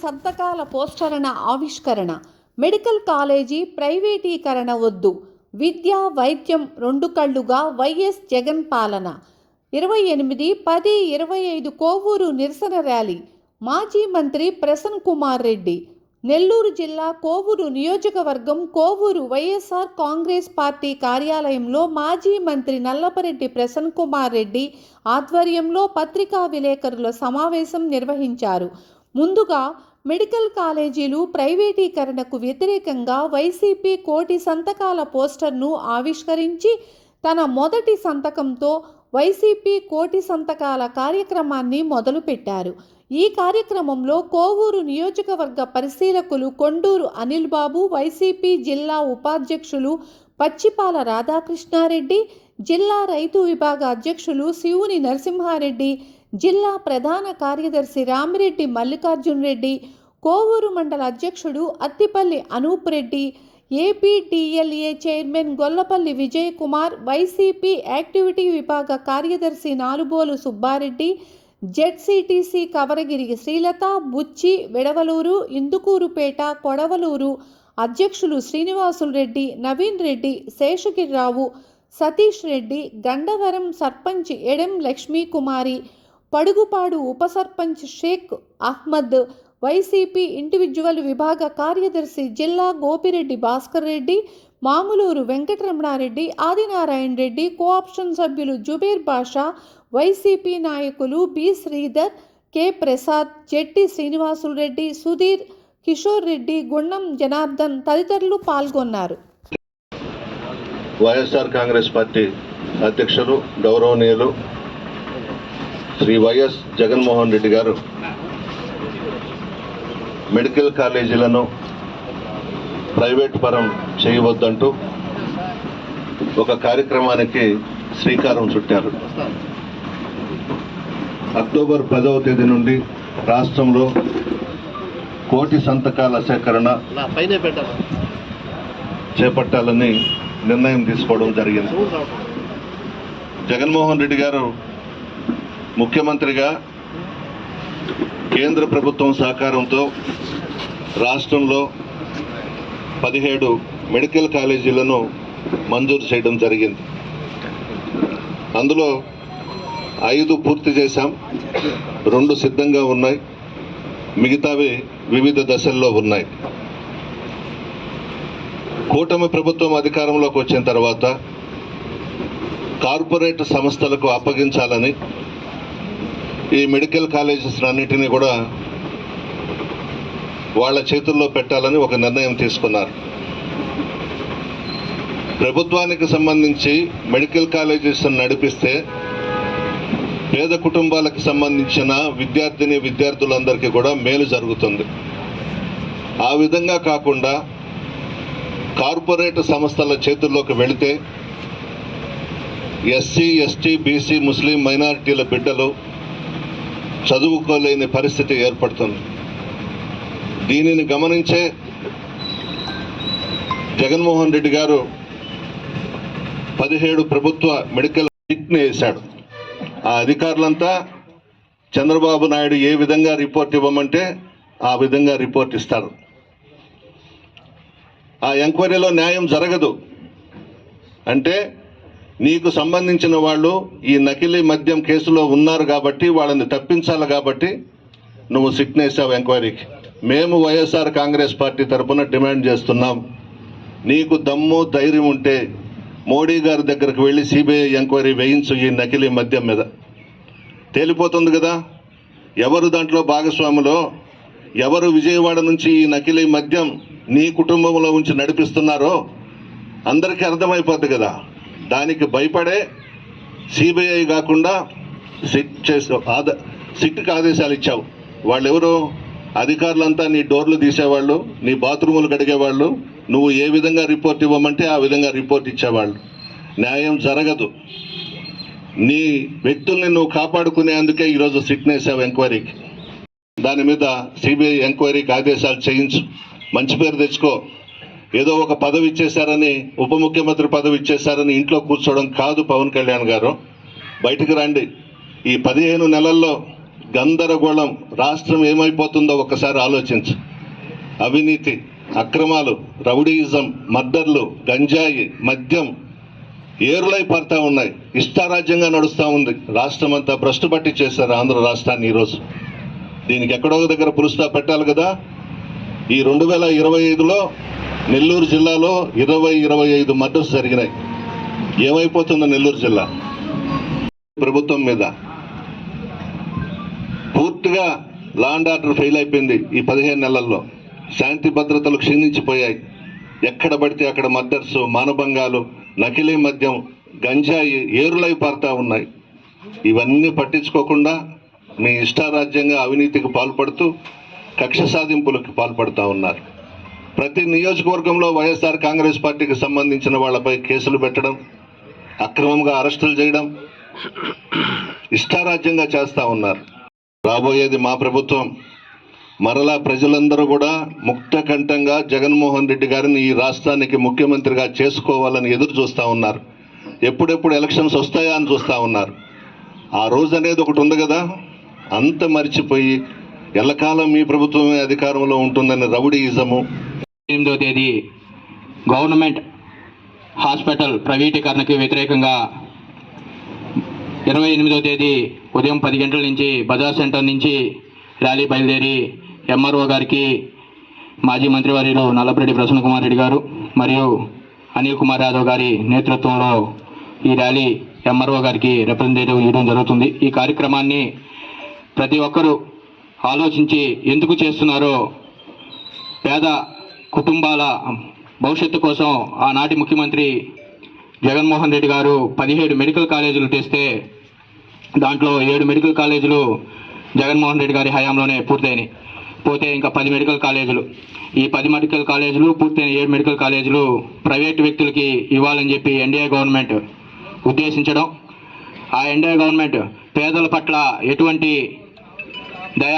సంతకాల పోస్టరన ఆవిష్కరణ. Medical college ప్రైవేటీకరణ వద్దు, విద్య వైద్యం రెండు కళ్లుగా వైఎస్ జగన్ పాలన. 28/10/25 కోవూరు నిరసన ర్యాలీ. మాజీ మంత్రి ప్రసన్న కుమార్ రెడ్డి. నెల్లూరు జిల్లా కోవూరు నియోజకవర్గం కోవూరు వైఎస్ఆర్ కాంగ్రెస్ పార్టీ కార్యాలయంలో మాజీ మంత్రి నల్లపరెడ్డి ప్రసన్న కుమార్ రెడ్డి ఆధ్వర్యంలో పత్రికా విలేకరుల సమావేశం నిర్వహించారు. ముందుగా మెడికల్ కాలేజీలు ప్రైవేటీకరణకు వ్యతిరేకంగా వైసీపీ 1,00,00,000 సంతకాల పోస్టర్ను ఆవిష్కరించి తన మొదటి సంతకంతో వైసీపీ 1,00,00,000 సంతకాల కార్యక్రమాన్ని మొదలుపెట్టారు. ఈ కార్యక్రమంలో కోవూరు నియోజకవర్గ పరిశీలకులు కొండూరు అనిల్ బాబు, వైసీపీ జిల్లా ఉపాధ్యక్షులు పచ్చిపాల రాధాకృష్ణారెడ్డి, జిల్లా రైతు విభాగ అధ్యక్షులు శివుని నరసింహారెడ్డి, జిల్లా ప్రధాన కార్యదర్శి రామిరెడ్డి మల్లికార్జున్ రెడ్డి, కోవూరు మండల అధ్యక్షుడు Attipalli Anup Reddy, APTLA chairman Gollapalli Vijay Kumar, YCP activity విభాగ కార్యదర్శి నాలుబోలు సుబ్బారెడ్డి, జెడ్సీటీసీ కవరగిరి శ్రీలత, బుచ్చి, వెడవలూరు, ఇందుకూరుపేట, కొడవలూరు అధ్యక్షులు శ్రీనివాసులు రెడ్డి, నవీన్ రెడ్డి, శేషగిరిరావు, సతీష్ రెడ్డి, గండవరం సర్పంచ్ ఎడెం లక్ష్మీకుమారి, పడుగుపాడు ఉప సర్పంచ్ షేక్ అహ్మద్, వైసీపీ ఇండివిజువల్ విభాగ కార్యదర్శి జిల్లా గోపిరెడ్డి భాస్కర్ రెడ్డి, మాములూరు వెంకటరమణారెడ్డి, ఆదినారాయణ రెడ్డి, కోఆప్షన్ సభ్యులు జుబేర్ బాషా, వైసీపీ నాయకులు బి శ్రీధర్, కె ప్రసాద్, జెట్టి శ్రీనివాసులు రెడ్డి, సుధీర్, కిషోర్ రెడ్డి, గుండం జనార్దన్ తదితరులు పాల్గొన్నారు. వైఎస్ఆర్ కాంగ్రెస్ పార్టీ అధ్యక్షులు గౌరవనీయులు శ్రీ వైఎస్ జగన్మోహన్ రెడ్డి గారు మెడికల్ కాలేజీలను ప్రైవేట్ పరం చేయవద్దంటూ ఒక కార్యక్రమానికి శ్రీకారం చుట్టారు. అక్టోబర్ 10వ తేదీ నుండి రాష్ట్రంలో 1,00,00,000 సంతకాల సేకరణ చేపట్టాలని నిర్ణయం తీసుకోవడం జరిగింది. జగన్మోహన్ రెడ్డి గారు ముఖ్యమంత్రిగా కేంద్ర ప్రభుత్వం సహకారంతో రాష్ట్రంలో 17 మెడికల్ కాలేజీలను మంజూరు చేయడం జరిగింది. అందులో 5 పూర్తి చేశాం, 2 సిద్ధంగా ఉన్నాయి, మిగతావి వివిధ దశల్లో ఉన్నాయి. కూటమి ప్రభుత్వం అధికారంలోకి వచ్చిన తర్వాత కార్పొరేట్ సంస్థలకు అప్పగించాలని ఈ మెడికల్ కాలేజెస్ అన్నిటినీ కూడా వాళ్ళ చేతుల్లో పెట్టాలని ఒక నిర్ణయం తీసుకున్నారు. ప్రభుత్వానికి సంబంధించి మెడికల్ కాలేజెస్ నడిపిస్తే పేద కుటుంబాలకు సంబంధించిన విద్యార్థులందరికీ కూడా మేలు జరుగుతుంది. ఆ విధంగా కాకుండా కార్పొరేట్ సంస్థల చేతుల్లోకి వెళితే ఎస్సీ, ఎస్టీ, బీసీ, ముస్లిం మైనారిటీల బిడ్డలు చదువుకోలేని పరిస్థితి ఏర్పడుతుంది. దీనిని గమనించే జగన్మోహన్ రెడ్డి గారు 17 ప్రభుత్వ మెడికల్ సీట్ని వేశాడు. ఆ అధికారులంతా చంద్రబాబు నాయుడు ఏ విధంగా రిపోర్ట్ ఇవ్వమంటే ఆ విధంగా రిపోర్ట్ ఇస్తారు. ఆ ఎంక్వైరీలో న్యాయం జరగదు అంటే నీకు సంబంధించిన వాళ్ళు ఈ నకిలీ మద్యం కేసులో ఉన్నారు కాబట్టి వాళ్ళని తప్పించాలి కాబట్టి నువ్వు సిట్ వేసావు ఎంక్వైరీకి. మేము వైఎస్ఆర్ కాంగ్రెస్ పార్టీ తరఫున డిమాండ్ చేస్తున్నాం, నీకు దమ్ము ధైర్యం ఉంటే మోడీ గారి దగ్గరకు వెళ్ళి సిబిఐ ఎంక్వైరీ వేయించు. ఈ నకిలీ మద్యం మీద తేలిపోతుంది కదా ఎవరు దాంట్లో భాగస్వాములో, ఎవరు విజయవాడ నుంచి ఈ నకిలీ మద్యం నీ కుటుంబంలో ఉంచి నడిపిస్తున్నారో అందరికీ అర్థమైపోద్ది కదా. దానికి భయపడే సిబిఐ కాకుండా సిట్కి ఆదేశాలు ఇచ్చావు. వాళ్ళు ఎవరు? అధికారులంతా నీ డోర్లు తీసేవాళ్ళు, నీ బాత్రూములు కడిగేవాళ్ళు, నువ్వు ఏ విధంగా రిపోర్ట్ ఇవ్వమంటే ఆ విధంగా రిపోర్ట్ ఇచ్చేవాళ్ళు. న్యాయం జరగదు. నీ వ్యక్తుల్ని నువ్వు కాపాడుకునేందుకే ఈరోజు సిట్ వేసావు ఎంక్వైరీకి. దాని మీద సిబిఐ ఎంక్వైరీకి ఆదేశాలు చేయించు, మంచి పేరు తెచ్చుకో. ఏదో ఒక పదవి ఇచ్చేశారని, ఉప ముఖ్యమంత్రి పదవి ఇచ్చేశారని ఇంట్లో కూర్చోవడం కాదు. పవన్ కళ్యాణ్ గారు బయటకు రండి. ఈ 15 నెలల్లో గందరగోళం, రాష్ట్రం ఏమైపోతుందో ఒక్కసారి ఆలోచించు. అవినీతి, అక్రమాలు, రౌడీయిజం, మర్డర్లు, గంజాయి, మద్యం ఏరులై పడతా ఉన్నాయి. ఇష్టారాజ్యంగా నడుస్తూ ఉంది. రాష్ట్రం అంతా భ్రష్టు పట్టించేశారు ఆంధ్ర రాష్ట్రాన్ని. ఈరోజు దీనికి ఎక్కడో ఒక దగ్గర పులుస్తా పెట్టాలి కదా. ఈ 2025లో నెల్లూరు జిల్లాలో 25 మర్డర్స్ జరిగినాయి. ఏమైపోతుందో నెల్లూరు జిల్లా ప్రభుత్వం మీద పూర్తిగా లా అండ్ ఆర్డర్ ఫెయిల్ అయిపోయింది. ఈ 15 నెలల్లో శాంతి భద్రతలు క్షీణించిపోయాయి. ఎక్కడ పడితే అక్కడ మర్డర్స్, మానభంగాలు, నకిలీ మద్యం, గంజాయి ఏరులై పారుతా ఉన్నాయి. ఇవన్నీ పట్టించుకోకుండా మీ ఇష్టారాజ్యంగా అవినీతికి పాల్పడుతూ కక్ష సాధింపులకు పాల్పడుతూ ఉన్నారు. ప్రతి నియోజకవర్గంలో వైఎస్ఆర్ కాంగ్రెస్ పార్టీకి సంబంధించిన వాళ్ళపై కేసులు పెట్టడం, అక్రమంగా అరెస్టులు చేయడం, ఇష్టారాజ్యంగా చేస్తూ ఉన్నారు. రాబోయేది మా ప్రభుత్వం. మరలా ప్రజలందరూ కూడా ముక్తకంఠంగా జగన్మోహన్ రెడ్డి గారిని ఈ రాష్ట్రానికి ముఖ్యమంత్రిగా చేసుకోవాలని ఎదురు చూస్తూ ఉన్నారు. ఎప్పుడెప్పుడు ఎలక్షన్స్ వస్తాయా అని చూస్తూ ఉన్నారు. ఆ రోజు అనేది ఒకటి ఉంది కదా, అంత మర్చిపోయి ఎల్లకాలం మీ ప్రభుత్వమే అధికారంలో ఉంటుందని రౌడీయిజము. 8వ తేదీ గవర్నమెంట్ హాస్పిటల్ ప్రైవేటీకరణకి వ్యతిరేకంగా 28వ తేదీ ఉదయం 10 గంటల నుంచి బజార్ సెంటర్ నుంచి ర్యాలీ బయలుదేరి ఎంఆర్ఓ గారికి మాజీ మంత్రివర్యులు నల్లపరెడ్డి ప్రసన్న కుమార్ రెడ్డి గారు మరియు అనిల్ కుమార్ యాదవ్ గారి నేతృత్వంలో ఈ ర్యాలీ ఎంఆర్ఓ గారికి రిప్రజెంటేటివ్ ఇవ్వడం జరుగుతుంది. ఈ కార్యక్రమాన్ని ప్రతి ఒక్కరూ ఆలోచించి ఎందుకు చేస్తున్నారో, పేద కుటుంబాల భవిష్యత్తు కోసం ఆనాటి ముఖ్యమంత్రి జగన్మోహన్ రెడ్డి గారు 17 మెడికల్ కాలేజీలు తెస్తే దాంట్లో 7 మెడికల్ కాలేజీలు జగన్మోహన్ రెడ్డి గారి హయాంలోనే పూర్తయినాయి. పోతే ఇంకా 10 మెడికల్ కాలేజీలు, ఈ 10 మెడికల్ కాలేజీలు పూర్తయిన 7 మెడికల్ కాలేజీలు ప్రైవేట్ వ్యక్తులకి ఇవ్వాలని చెప్పి ఎన్డీఏ గవర్నమెంట్ ఉద్దేశించడం, ఆ ఎన్డీఏ గవర్నమెంట్ పేదల పట్ల ఎటువంటి దయ,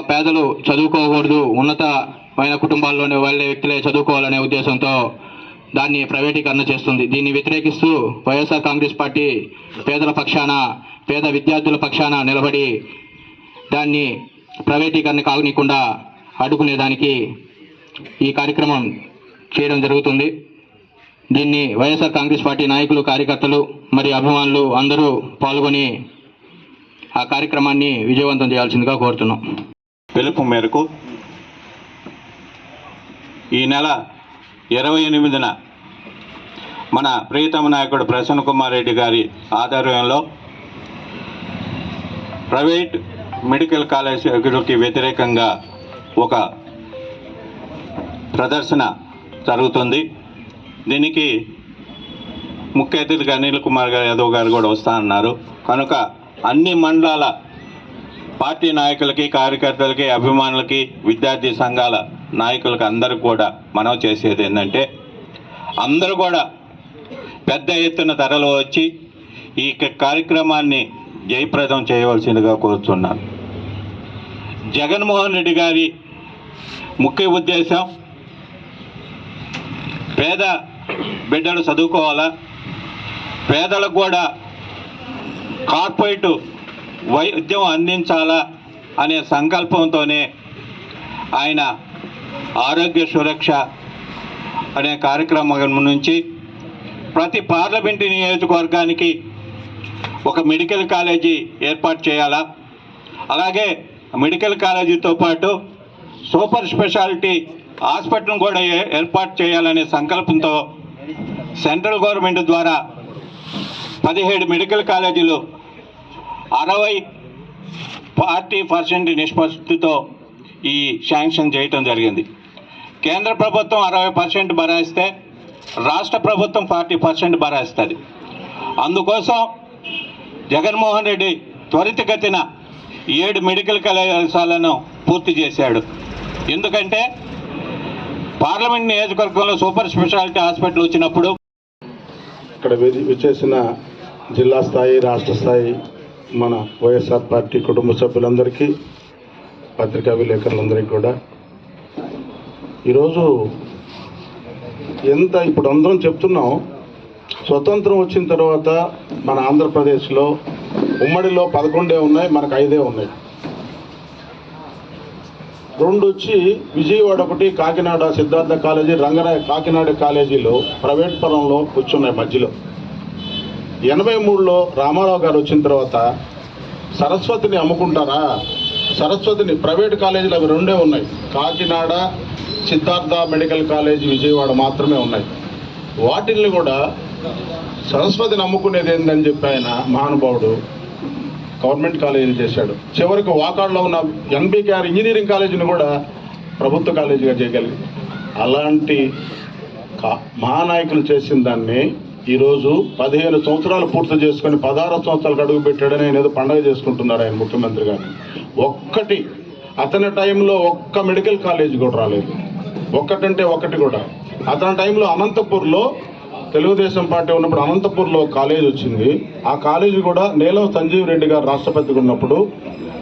పేదలు చదువుకోకూడదు, ఉన్నతమైన కుటుంబాల్లోనే వాళ్ళే వ్యక్తులే చదువుకోవాలనే ఉద్దేశంతో దాన్ని ప్రైవేటీకరణ చేస్తుంది. దీన్ని వ్యతిరేకిస్తూ వైఎస్ఆర్ కాంగ్రెస్ పార్టీ పేదల పక్షాన, పేద విద్యార్థుల పక్షాన నిలబడి దాన్ని ప్రైవేటీకరణ కాగనీయకుండా అడ్డుకునేదానికి ఈ కార్యక్రమం చేయడం జరుగుతుంది. దీన్ని వైఎస్ఆర్ కాంగ్రెస్ పార్టీ నాయకులు, కార్యకర్తలు మరియు అభిమానులు అందరూ పాల్గొని ఆ కార్యక్రమాన్ని విజయవంతం చేయాల్సిందిగా కోరుతున్నాం. పిలుపు మేరకు ఈ నెల 28న మన ప్రియతమ నాయకుడు ప్రసన్న కుమార్ రెడ్డి గారి ఆధ్వర్యంలో ప్రైవేట్ మెడికల్ కాలేజీకి వ్యతిరేకంగా ఒక ప్రదర్శన జరుగుతుంది. దీనికి ముఖ్య అతిథిగా అనిల్ కుమార్ యాదవ్ గారు కూడా వస్తానన్నారు. కనుక అన్ని మండలాల పార్టీ నాయకులకి, కార్యకర్తలకి, అభిమానులకి, విద్యార్థి సంఘాల నాయకులకి అందరూ కూడా మనం చేసేది ఏంటంటే, అందరూ కూడా పెద్ద ఎత్తున తరలి వచ్చి ఈ కార్యక్రమాన్ని జయప్రదం చేయవలసిందిగా కోరుతున్నాను. జగన్మోహన్ రెడ్డి గారి ముఖ్య ఉద్దేశం పేద బిడ్డలు చదువుకోవాలా, పేదలకు కూడా కార్పొరేట్ వైద్యం అందించాలా అనే సంకల్పంతోనే ఆయన ఆరోగ్య సురక్ష అనే కార్యక్రమం నుంచి ప్రతి పార్లమెంటు నియోజకవర్గానికి ఒక మెడికల్ కాలేజీ ఏర్పాటు చేయాలా, అలాగే మెడికల్ కాలేజీతో పాటు సూపర్ స్పెషాలిటీ హాస్పిటల్ కూడా ఏర్పాటు చేయాలనే సంకల్పంతో సెంట్రల్ గవర్నమెంట్ ద్వారా 17 మెడికల్ కాలేజీలు 40% నిష్పత్తితో ఈ శాంక్షన్ చేయటం జరిగింది. కేంద్ర ప్రభుత్వం 60% భరాయిస్తే రాష్ట్ర ప్రభుత్వం 40% భరాయిస్తుంది. అందుకోసం జగన్మోహన్ రెడ్డి త్వరితగతిన 7 మెడికల్ కళాశాలను పూర్తి చేశాడు. ఎందుకంటే పార్లమెంట్ నియోజకవర్గంలో సూపర్ స్పెషాలిటీ హాస్పిటల్ వచ్చినప్పుడు ఇక్కడ విచ్చేసిన జిల్లా స్థాయి, రాష్ట్ర స్థాయి మన వైఎస్ఆర్ పార్టీ కుటుంబ సభ్యులందరికీ, పత్రికా విలేకరులందరికీ కూడా ఈరోజు ఇప్పుడు అందరం చెప్తున్నాం, స్వతంత్రం వచ్చిన తర్వాత మన ఆంధ్రప్రదేశ్లో ఉమ్మడిలో 11 ఉన్నాయి, మనకు 5 ఉన్నాయి. 2 వచ్చి విజయవాడ ఒకటి, కాకినాడ సిద్ధార్థ కాలేజీ, రంగరాయ కాకినాడ కాలేజీలో ప్రైవేట్ పరంలో కూర్చున్నాయి మధ్యలో. 83లో రామారావు గారు వచ్చిన తర్వాత సరస్వతిని అమ్ముకుంటారా, సరస్వతిని ప్రైవేట్ కాలేజీలు అవి 2 ఉన్నాయి, కాకినాడ సిద్ధార్థ మెడికల్ కాలేజీ విజయవాడ మాత్రమే ఉన్నాయి. వాటిల్ని కూడా సరస్వతిని అమ్ముకునేది ఏందని చెప్పి ఆయన మహానుభావుడు గవర్నమెంట్ కాలేజీలు చేశాడు. చివరికి వాకాడ్లో ఉన్న ఎన్బికేఆర్ ఇంజనీరింగ్ కాలేజీని కూడా ప్రభుత్వ కాలేజీగా చేయగలిగింది. అలాంటి మహానాయకులు చేసిన దాన్ని ఈరోజు 15 సంవత్సరాలు పూర్తి చేసుకొని 16 సంవత్సరాలకు అడుగు పెట్టాడని ఆయన ఏదో పండగ చేసుకుంటున్నారు ఆయన ముఖ్యమంత్రి గారు. ఒక్కటి అతని టైంలో ఒక్క మెడికల్ కాలేజీ కూడా రాలేదు, ఒక్కటంటే ఒకటి కూడా. అతని టైంలో అనంతపూర్లో తెలుగుదేశం పార్టీ ఉన్నప్పుడు అనంతపూర్లో కాలేజ్ వచ్చింది. ఆ కాలేజీ కూడా నీలం సంజీవ్ రెడ్డి గారు రాష్ట్రపతిగా ఉన్నప్పుడు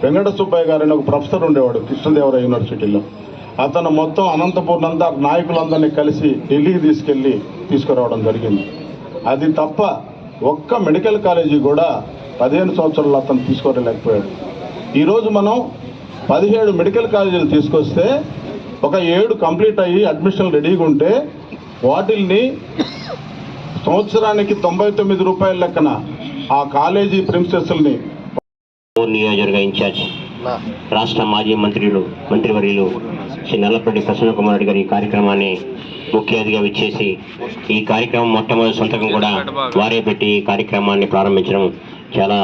వెంకట సుబ్బయ్య గారు అని ఒక ప్రొఫెసర్ ఉండేవాడు కృష్ణదేవరాయ యూనివర్సిటీలో. అతను మొత్తం అనంతపూర్ అంతా నాయకులందరినీ కలిసి ఢిల్లీకి తీసుకురావడం జరిగింది. అది తప్ప ఒక్క మెడికల్ కాలేజీ కూడా 15 సంవత్సరాలు అతను తీసుకోలేకపోయాడు. ఈరోజు మనం 17 మెడికల్ కాలేజీలు తీసుకొస్తే ఒక 7 కంప్లీట్ అయ్యి అడ్మిషన్ రెడీగా ఉంటే వాటిల్ని సంవత్సరానికి 99 రూపాయల లెక్కన ఆ కాలేజీ ప్రిన్సెస్ని నియోజకవర్గ ఇన్ఛార్జ్ రాష్ట్ర మాజీ మంత్రివర్యులు శ్రీ నల్లపరెడ్డి ప్రసన్న కుమార్ రెడ్డి గారు ఈ కార్యక్రమాన్ని ముఖ్య అతిథిగా విచ్చేసి ఈ కార్యక్రమం మొట్టమొదటి సంతకం కూడా వారే పెట్టి ఈ కార్యక్రమాన్ని ప్రారంభించడం చాలా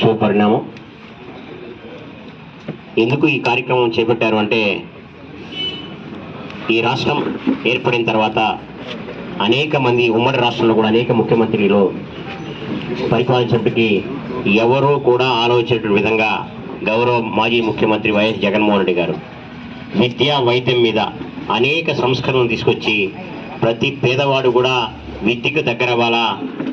శుభపరిణామం. ఎందుకు ఈ కార్యక్రమం చేపట్టారు అంటే, ఈ రాష్ట్రం ఏర్పడిన తర్వాత అనేక మంది ఉమ్మడి రాష్ట్రంలో కూడా అనేక ముఖ్యమంత్రులు పరిపాలించినప్పటికీ ఎవరూ కూడా ఆలోచించిన విధంగా గౌరవ మాజీ ముఖ్యమంత్రి వైఎస్ జగన్మోహన్ రెడ్డి గారు విద్యా వైద్యం మీద అనేక సంస్కరణలు తీసుకొచ్చి ప్రతి పేదవాడు కూడా విద్యకు దగ్గర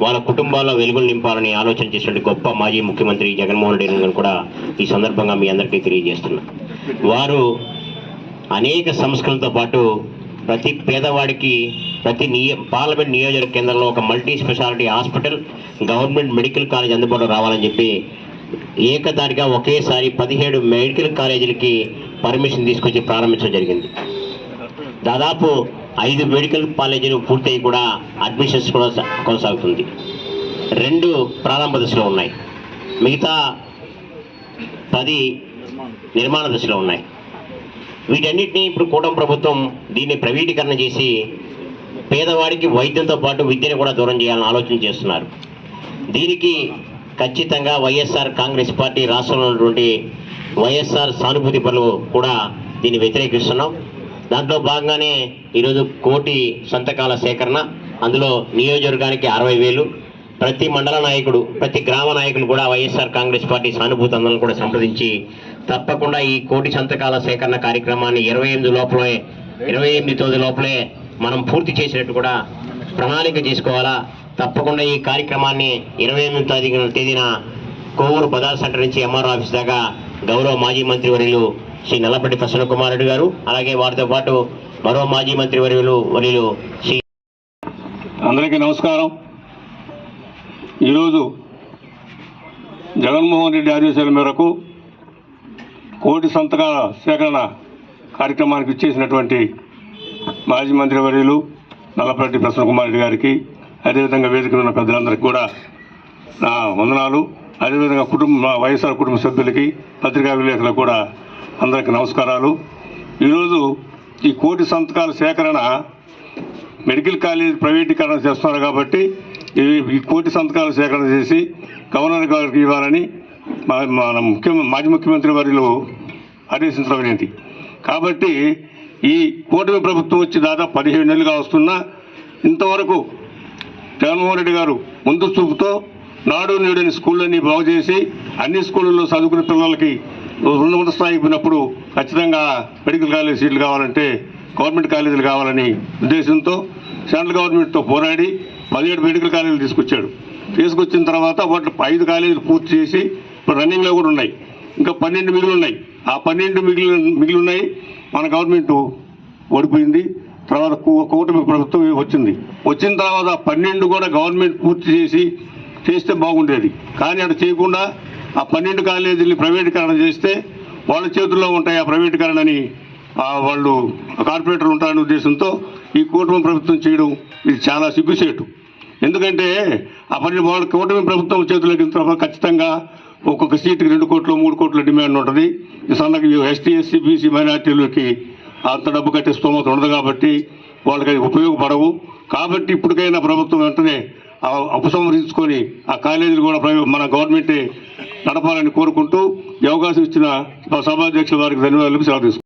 వాళ్ళ కుటుంబాల్లో వెలుగులు నింపాలని ఆలోచన చేసినటువంటి గొప్ప మాజీ ముఖ్యమంత్రి జగన్మోహన్ రెడ్డి గారు కూడా ఈ సందర్భంగా మీ అందరికీ తెలియజేస్తున్నా. వారు అనేక సంస్కరణలతో పాటు ప్రతి పేదవాడికి ప్రతి పార్లమెంట్ నియోజకవర్గ కేంద్రంలో ఒక multi speciality hospital, government medical college అందుబాటులో రావాలని చెప్పి ఏకదాటిగా ఒకేసారి 17 మెడికల్ కాలేజీలకి పర్మిషన్ తీసుకొచ్చి ప్రారంభించడం జరిగింది. దాదాపు 5 మెడికల్ కాలేజీలు పూర్తయి కూడా అడ్మిషన్స్ కూడా కొనసాగుతుంది. 2 ప్రారంభ దశలో ఉన్నాయి, మిగతా 10 నిర్మాణ దశలో ఉన్నాయి. వీటన్నిటినీ ఇప్పుడు కూటమి ప్రభుత్వం దీన్ని ప్రైవేటీకరణ చేసి పేదవాడికి వైద్యంతో పాటు విద్యను కూడా దూరం చేయాలని ఆలోచన చేస్తున్నారు. దీనికి ఖచ్చితంగా వైఎస్ఆర్ కాంగ్రెస్ పార్టీ రాష్ట్రంలో ఉన్నటువంటి వైఎస్ఆర్ సానుభూతి పనులు కూడా దీన్ని వ్యతిరేకిస్తున్నాం. దాంట్లో భాగంగానే ఈరోజు 1 కోటి సంతకాల సేకరణ, అందులో నియోజకవర్గానికి 60,000, ప్రతి మండల నాయకుడు ప్రతి గ్రామ నాయకులు కూడా వైఎస్ఆర్ కాంగ్రెస్ పార్టీ సానుభూతి అందరూ కూడా సంప్రదించి తప్పకుండా ఈ 1 కోటి సంతకాల సేకరణ కార్యక్రమాన్ని 28 తేదీ లోపలే మనం పూర్తి చేసినట్టు కూడా ప్రణాళిక చేసుకోవాలా. తప్పకుండా ఈ కార్యక్రమాన్ని 28 తేదీన కోవూరు బజార్ సెంటర్ నుంచి ఎంఆర్ఓ ఆఫీస్ దాకా గౌరవ మాజీ మంత్రివర్యులు శ్రీ నల్లపరెడ్డి ప్రసన్న కుమార్ రెడ్డి గారు, అలాగే వారితో పాటు మరో మాజీ మంత్రివర్యులు శ్రీ అందరికీ నమస్కారం. ఈరోజు జగన్మోహన్ రెడ్డి ఆదేశాల మేరకు 1 కోటి సంతకాల సేకరణ కార్యక్రమానికి ఇచ్చేసినటువంటి మాజీ మంత్రివర్యులు నల్లపరెడ్డి ప్రసన్న కుమార్ రెడ్డి గారికి, అదేవిధంగా వేదికలో ఉన్న పెద్దలందరికీ కూడా నా వందనాలు. అదేవిధంగా వైఎస్ఆర్ కుటుంబ సభ్యులకి, పత్రికా విలేకరులకు కూడా అందరికీ నమస్కారాలు. ఈరోజు ఈ 1 కోటి సంతకాల సేకరణ మెడికల్ కాలేజ్ ప్రైవేటీకరణ చేస్తున్నారు కాబట్టి ఈ 1 కోటి సంతకాల సేకరణ చేసి గవర్నర్ గారికి ఇవ్వాలని మన మాజీ ముఖ్యమంత్రి వర్యులు ఆదేశించడం ఏంటి. కాబట్టి ఈ కూటమి ప్రభుత్వం వచ్చి దాదాపు 17 నెలలుగా వస్తున్నా ఇంతవరకు జగన్మోహన్ రెడ్డి గారు ముందు చూపుతో నాడు నేడని స్కూళ్ళన్నీ బాగు చేసి అన్ని స్కూళ్ళల్లో చదువుకునే పిల్లలకి ఉన్నత స్థాయికి పోయినప్పుడు ఖచ్చితంగా మెడికల్ కాలేజ్ సీట్లు కావాలంటే గవర్నమెంట్ కాలేజీలు కావాలని ఉద్దేశంతో సెంట్రల్ గవర్నమెంట్తో పోరాడి 17 మెడికల్ కాలేజీలు తీసుకొచ్చిన తర్వాత వాటిలో 5 కాలేజీలు పూర్తి చేసి ఇప్పుడు రన్నింగ్లో కూడా ఉన్నాయి. ఇంకా 12 మిగిలి ఉన్నాయి. ఆ 12 మిగిలి ఉన్నాయి. మన గవర్నమెంట్ ఓడిపోయింది. తర్వాత కూటమి ప్రభుత్వం వచ్చిన తర్వాత 12 కూడా గవర్నమెంట్ పూర్తి చేసి చేస్తే బాగుండేది. కానీ అటు చేయకుండా ఆ 12 కాలేజీలని ప్రైవేటీకరణ చేస్తే వాళ్ళ చేతుల్లో ఉంటాయి ఆ ప్రైవేటీకరణని, వాళ్ళు కార్పొరేటర్లు ఉంటారనే ఉద్దేశంతో ఈ కూటమి ప్రభుత్వం చేయడం ఇది చాలా సిగ్గుచేటు. ఎందుకంటే వాళ్ళ కూటమి ప్రభుత్వం చేతుల్లోకి తర్వాత ఖచ్చితంగా ఒక్కొక్క సీటుకి 2 కోట్లు 3 కోట్ల డిమాండ్ ఉంటుంది. ఈ సన్నకి ఎస్టీ ఎస్సీ బీసీ మైనార్టీలకి అంత డబ్బు కట్టే స్తోమత ఉండదు కాబట్టి వాళ్ళకి అది ఉపయోగపడవు. కాబట్టి ఇప్పటికైనా ప్రభుత్వం వెంటనే ఉపసంహరించుకొని ఆ కాలేజీలు కూడా మన గవర్నమెంటే నడపాలని కోరుకుంటూ ఈ అవకాశం ఇచ్చిన మా సభాధ్యక్షుల వారికి ధన్యవాదాలు సెలవు తీసుకుంటాను.